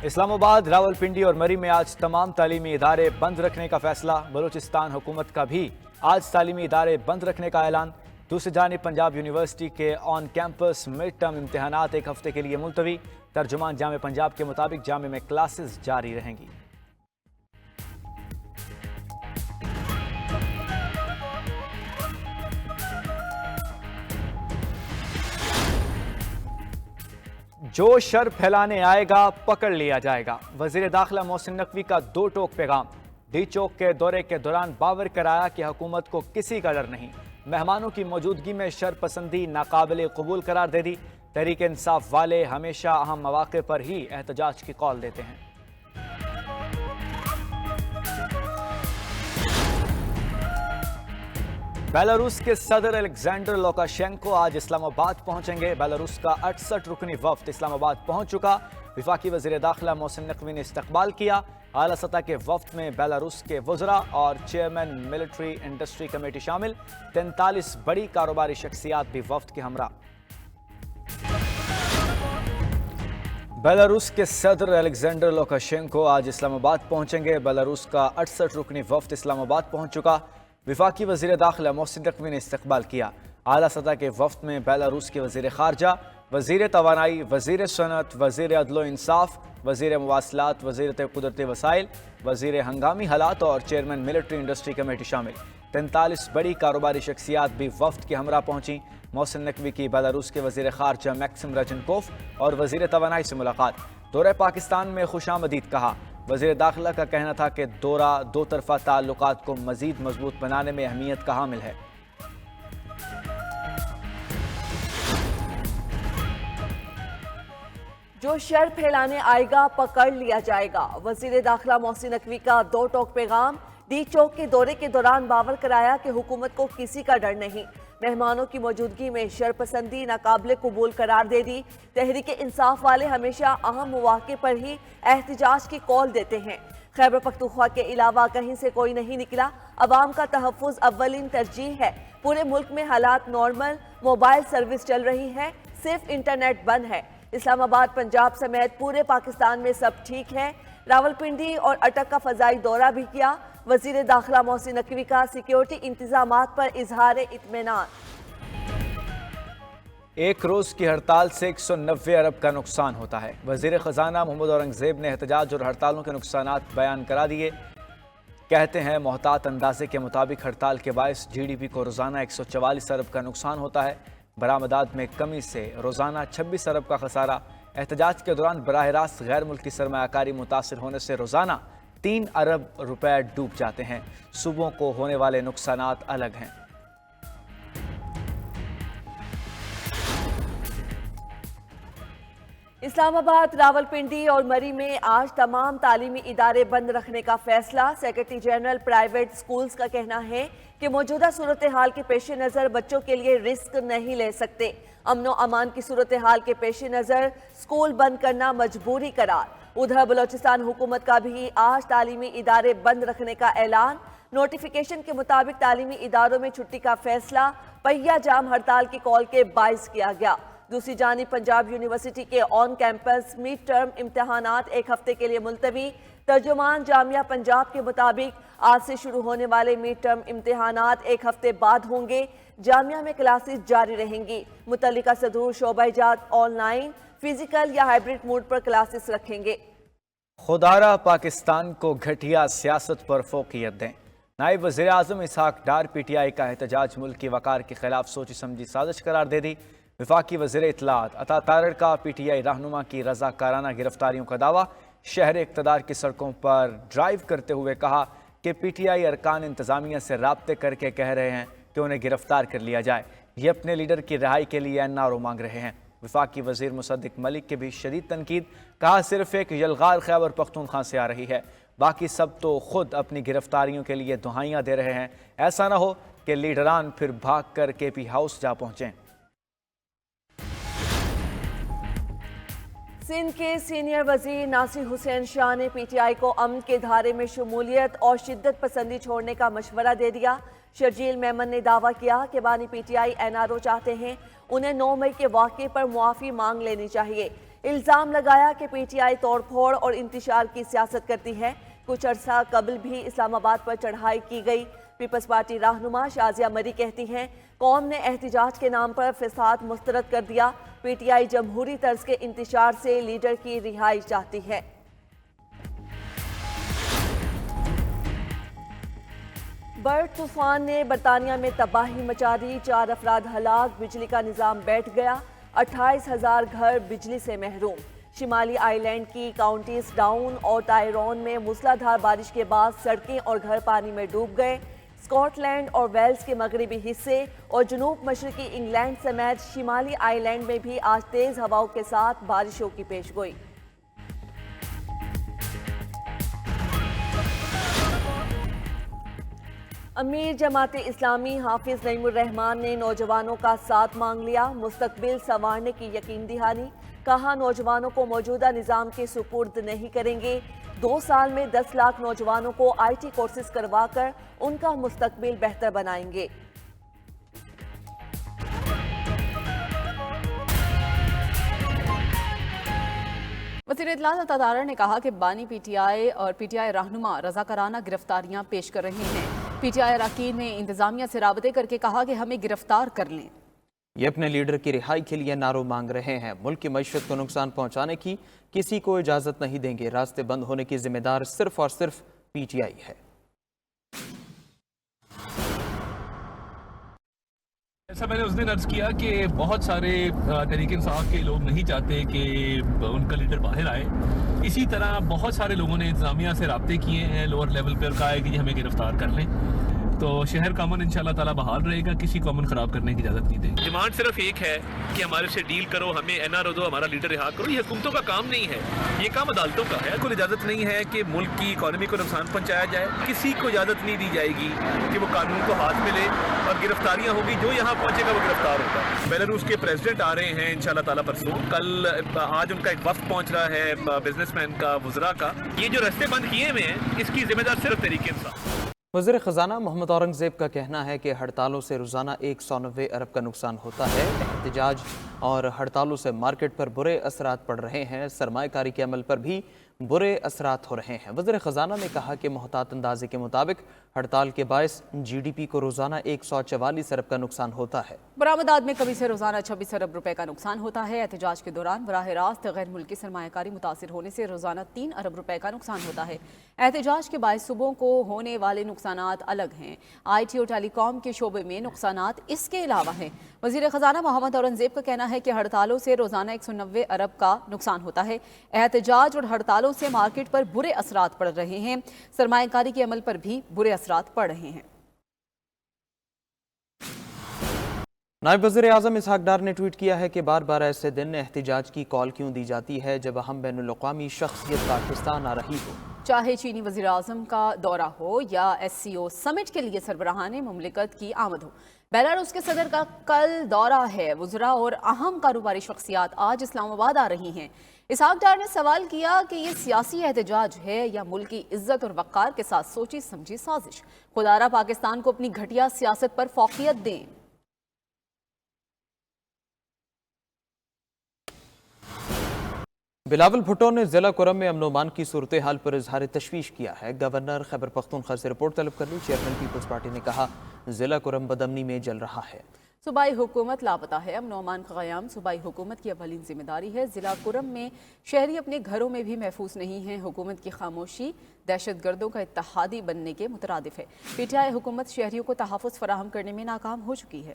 اسلام آباد، راولپنڈی اور مری میں آج تمام تعلیمی ادارے بند رکھنے کا فیصلہ۔ بلوچستان حکومت کا بھی آج تعلیمی ادارے بند رکھنے کا اعلان۔ دوسری جانب پنجاب یونیورسٹی کے آن کیمپس مڈ ٹرم امتحانات ایک ہفتے کے لیے ملتوی۔ ترجمان جامع پنجاب کے مطابق جامع میں کلاسز جاری رہیں گی۔ جو شر پھیلانے آئے گا پکڑ لیا جائے گا۔ وزیر داخلہ محسن نقوی کا دو ٹوک پیغام۔ ڈی چوک کے دورے کے دوران باور کرایا کہ حکومت کو کسی کا ڈر نہیں۔ مہمانوں کی موجودگی میں شر پسندی ناقابل قبول قرار دے دی۔ تحریک انصاف والے ہمیشہ اہم مواقع پر ہی احتجاج کی کال دیتے ہیں۔ بیلاروس کے صدر الیگزینڈر لوکاشینکو آج اسلام آباد پہنچیں گے۔ بیلاروس کا 68 رکنی وفد اسلام آباد پہنچ چکا۔ وفاقی وزیر داخلہ محسن نقوی نے استقبال کیا۔ اعلیٰ سطح کے وفد میں بیلاروس کے وزراء اور چیئرمین ملٹری انڈسٹری کمیٹی شامل۔ 43 بڑی کاروباری شخصیات بھی وفد کے ہمراہ۔ بیلاروس کے صدر الیگزینڈر لوکاشینکو آج اسلام آباد پہنچیں گے۔ بیلاروس کا 68 رکنی وفد اسلام آباد پہنچ چکا۔ وفاقی وزیر داخلہ محسن نقوی نے استقبال کیا۔ اعلیٰ سطح کے وفد میں بیلاروس کے وزیر خارجہ، وزیر توانائی، وزیر صنعت، وزیر عدل و انصاف، وزیر مواصلات، وزیر قدرتی وسائل، وزیر ہنگامی حالات اور چیئرمین ملٹری انڈسٹری کمیٹی شامل۔ 43 بڑی کاروباری شخصیات بھی وفد کے ہمراہ پہنچیں۔ محسن نقوی کی بیلاروس کے وزیر خارجہ میکسم رجنکوف اور وزیر توانائی سے ملاقات۔ دورہ پاکستان میں خوش آمدید کہا۔ وزیر داخلہ کا کہنا تھا کہ دورہ دو طرفہ تعلقات کو مزید مضبوط بنانے میں اہمیت کا حامل ہے۔ جو شر پھیلانے آئے گا پکڑ لیا جائے گا۔ وزیر داخلہ محسن نقوی کا دو ٹوک پیغام۔ ڈی چوک کے دورے کے دوران باور کرایا کہ حکومت کو کسی کا ڈر نہیں۔ مہمانوں کی موجودگی میں شر پسندی ناقابل قبول قرار دے دی۔ تحریک انصاف والے ہمیشہ اہم مواقع پر ہی احتجاج کی کال دیتے ہیں۔ خیبر پختونخوا کے علاوہ کہیں سے کوئی نہیں نکلا۔ عوام کا تحفظ اولین ترجیح ہے۔ پورے ملک میں حالات نارمل، موبائل سروس چل رہی ہے، صرف انٹرنیٹ بند ہے۔ اسلام آباد، پنجاب سمیت پورے پاکستان میں سب ٹھیک ہے۔ راولپنڈی اور اٹک کا فضائی دورہ بھی کیا۔ وزیر داخلہ محسن نقوی کا سیکیورٹی انتظامات پر اظہار اطمینان۔ ایک روز کی ہڑتال سے 190 ارب کا نقصان ہوتا ہے۔ وزیر خزانہ محمد اورنگزیب نے احتجاج اور ہڑتالوں کے نقصانات بیان کرا دیے۔ کہتے ہیں محتاط اندازے کے مطابق ہڑتال کے باعث جی ڈی پی کو روزانہ 144 ارب کا نقصان ہوتا ہے۔ برآمدات میں کمی سے روزانہ 26 ارب کا خسارہ۔ احتجاج کے دوران براہ راست غیر ملکی سرمایہ کاری متاثر ہونے سے روزانہ 3 ارب روپے ڈوب جاتے ہیں۔ صوبوں کو ہونے والے نقصانات الگ ہیں۔ اسلام آباد، راولپنڈی اور مری میں آج تمام تعلیمی ادارے بند رکھنے کا فیصلہ۔ سیکرٹری جنرل پرائیویٹ سکولز کا کہنا ہے کہ موجودہ صورتحال کے پیش نظر بچوں کے لیے رسک نہیں لے سکتے۔ امن و امان کی صورتحال کے پیش نظر سکول بند کرنا مجبوری قرار۔ ادھر بلوچستان حکومت کا بھی آج تعلیمی ادارے بند رکھنے کا اعلان۔ نوٹیفیکیشن کے مطابق تعلیمی اداروں میں چھٹی کا فیصلہ پہیا جام ہڑتال کی کال کے باعث کیا گیا۔ دوسری جانب پنجاب یونیورسٹی کے آن کیمپس مڈ ٹرم امتحانات ایک ہفتے کے لیے ملتوی۔ ترجمان جامعہ پنجاب کے مطابق آج سے شروع ہونے والے مڈ ٹرم امتحانات ایک ہفتے بعد ہوں گے۔ جامعہ میں کلاسز جاری رہیں گی۔ متعلقہ صدور شعبہ جات آن لائن، فزیکل یا ہائبرڈ موڈ پر کلاسز رکھیں گے۔ خدارہ پاکستان کو گھٹیا سیاست پر فوقیت دیں۔ نائب وزیر اعظم اسحاق ڈار پی ٹی آئی کا احتجاج ملک کی وقار کے خلاف سوچی سمجھی سازش قرار دے دی۔ وفاقی وزیر اطلاعات عطا تارڑ کا پی ٹی آئی رہنما کی رضاکارانہ گرفتاریوں کا دعویٰ۔ شہر اقتدار کی سڑکوں پر ڈرائیو کرتے ہوئے کہا کہ پی ٹی آئی ارکان انتظامیہ سے رابطے کر کے کہہ رہے ہیں کہ انہیں گرفتار کر لیا جائے۔ یہ اپنے لیڈر کی رہائی کے لیے این آر او مانگ رہے ہیں۔ وفاقی وزیر مصدق ملک کے بھی شدید تنقید۔ کہا صرف ایک یلغار خیبر پختونخوا سے آ رہی ہے، باقی سب تو خود اپنی گرفتاریوں کے لیے دہائیاں دے رہے ہیں۔ ایسا نہ ہو کہ لیڈران پھر بھاگ کر کے پی ہاؤس جا پہنچیں۔ سندھ کے سینئر وزیر ناصر حسین شاہ نے پی ٹی آئی کو امن کے دھارے میں شمولیت اور شدت پسندی چھوڑنے کا مشورہ دے دیا۔ شرجیل میمن نے دعویٰ کیا کہ بانی P T I N R O چاہتے ہیں، انہیں 9 مئی کے واقعے پر معافی مانگ لینی چاہیے۔ الزام لگایا کہ پی ٹی آئی توڑ پھوڑ اور انتشار کی سیاست کرتی ہے۔ کچھ عرصہ قبل بھی اسلام آباد پر چڑھائی کی گئی۔ پیپلز پارٹی رہنما شازیہ مری کہتی ہیں قوم نے احتجاج کے نام پر فساد مسترد کر دیا۔ پی ٹی آئی جمہوری طرز کے انتشار سے لیڈر کی رہائی چاہتی ہے۔ برڈ طوفان نے برطانیہ میں تباہی مچا دی، 4 افراد ہلاک، بجلی کا نظام بیٹھ گیا، 28,000 گھر بجلی سے محروم۔ شمالی آئی لینڈ کی کاؤنٹیز ڈاؤن اور ٹائرون میں موسلادھار بارش کے بعد سڑکیں اور گھر پانی میں ڈوب گئے۔ اسکاٹ لینڈ اور ویلز کے مغربی حصے اور جنوب مشرقی انگلینڈ سمیت شمالی آئی لینڈ میں بھی آج تیز ہواؤں کے ساتھ بارشوں کی پیشگوئی۔ امیر جماعت اسلامی حافظ نعیم الرحمان نے نوجوانوں کا ساتھ مانگ لیا، مستقبل سنوارنے کی یقین دہانی، کہا نوجوانوں کو موجودہ نظام کے سپرد نہیں کریں گے، 2 سال میں 10 لاکھ نوجوانوں کو آئی ٹی کورسز کروا کر ان کا مستقبل بہتر بنائیں گے۔ وزیر اطلاعات عطا تارڑ نے کہا کہ بانی پی ٹی آئی اور پی ٹی آئی رہنما رضاکارانہ گرفتاریاں پیش کر رہے ہیں۔ پی ٹی آئی اراکین نے انتظامیہ سے رابطے کر کے کہا کہ ہمیں گرفتار کر لیں۔ یہ اپنے لیڈر کی رہائی کے لیے نعروں مانگ رہے ہیں۔ ملک کی معیشت کو نقصان پہنچانے کی کسی کو اجازت نہیں دیں گے۔ راستے بند ہونے کی ذمہ دار صرف اور صرف پی ٹی آئی ہے۔ ایسا میں نے اس دن عرض کیا کہ بہت سارے تحریک انصاف کے لوگ نہیں چاہتے کہ ان کا لیڈر باہر آئے، اسی طرح بہت سارے لوگوں نے انتظامیہ سے رابطے کیے ہیں لوور لیول پر، کہا ہے کہ یہ ہمیں گرفتار کر لیں، تو شہر کا امن انشاءاللہ تعالیٰ بحال رہے گا، کسی کو امن خراب کرنے کی اجازت نہیں دیں گے۔ ڈیمانڈ صرف ایک ہے کہ ہمارے سے ڈیل کرو، ہمیں این آر او دو، ہمارا لیڈر رہا کرو۔ یہ حکومتوں کا کام نہیں ہے، یہ کام عدالتوں کا ہے۔ کوئی اجازت نہیں ہے کہ ملک کی اکانومی کو نقصان پہنچایا جائے، کسی کو اجازت نہیں دی جائے گی کہ وہ قانون کو ہاتھ میں لے، اور گرفتاریاں ہوگی، جو یہاں پہنچے گا وہ گرفتار ہوگا۔ بیلاروس کے پریزیڈنٹ آ رہے ہیں انشاءاللہ تعالیٰ پرسوں، کل آج ان کا ایک وفد پہنچ رہا ہے بزنس مین کا، وزراء کا۔ یہ جو راستے بند کیے ہوئے ہیں اس کی ذمہ دار صرف تحریک انصاف۔ وزیر خزانہ محمد اورنگزیب کا کہنا ہے کہ ہڑتالوں سے روزانہ 190 ارب کا نقصان ہوتا ہے۔ احتجاج اور ہڑتالوں سے مارکیٹ پر برے اثرات پڑ رہے ہیں، سرمایہ کاری کے عمل پر بھی برے اثرات ہو رہے ہیں۔ وزیر خزانہ نے کہا کہ محتاط اندازے کے مطابق ہڑتال کے باعث جی ڈی پی کو روزانہ 144 ارب کا نقصان ہوتا ہے۔ برآمدات میں کمی سے روزانہ 26 ارب روپے کا نقصان ہوتا ہے۔ احتجاج کے دوران براہ راست غیر ملکی سرمایہ کاری متاثر ہونے سے روزانہ 3 ارب روپے کا نقصان ہوتا ہے۔ احتجاج کے باعث صوبوں کو ہونے والے نقصانات الگ ہیں، آئی ٹی اور ٹیلی کام کے شعبے میں نقصانات اس کے علاوہ ہیں۔ وزیر خزانہ محمد اورنگزیب کا کہنا ہے کہ ہڑتالوں سے روزانہ 190 ارب کا نقصان ہوتا ہے۔ احتجاج اور ہڑتالوں سے مارکیٹ پر برے اثرات پڑ رہے ہیں، سرمایہ کاری کے عمل پر بھی برے اثرات پڑ رہے ہیں۔ نائب وزیر اعظم اسحاق ڈار نے ٹویٹ کیا ہے کہ بار بار ایسے دن احتجاج کی کال کیوں دی جاتی ہے جب اہم بین الاقوامی شخصیت پاکستان آ رہی ہو۔ چاہے چینی وزیر اعظم کا دورہ ہو یا ایس سی او سمٹ کے لیے سربراہان مملکت کی آمد ہو، بیلاروس کے صدر کا کل دورہ ہے۔ وزراء اور اہم کاروباری شخصیات آج اسلام آباد آ رہی ہیں۔ اسحاق ڈار نے سوال کیا کہ یہ سیاسی احتجاج ہے یا ملک کی عزت اور وقار کے ساتھ سوچی سمجھی سازش؟ خدارہ پاکستان کو اپنی گھٹیا سیاست پر فوقیت دیں۔ بلاول بھٹو نے ضلع کرم میں امن و امان کی صورتحال پر اظہار تشویش کیا ہے۔ گورنر خیبر پختونخوا سے رپورٹ طلب کر لی۔ چیئرمین پیپلز پارٹی نے کہا ضلع کرم بدامنی میں جل رہا ہے۔ صوبائی حکومت لاپتہ ہے، امن و امان کا قیام صوبائی حکومت کی اولین ذمہ داری ہے۔ ضلع کرم میں شہری اپنے گھروں میں بھی محفوظ نہیں ہیں۔ حکومت کی خاموشی دہشت گردوں کا اتحادی بننے کے مترادف ہے۔ پی ٹی آئی حکومت شہریوں کو تحفظ فراہم کرنے میں ناکام ہو چکی ہے۔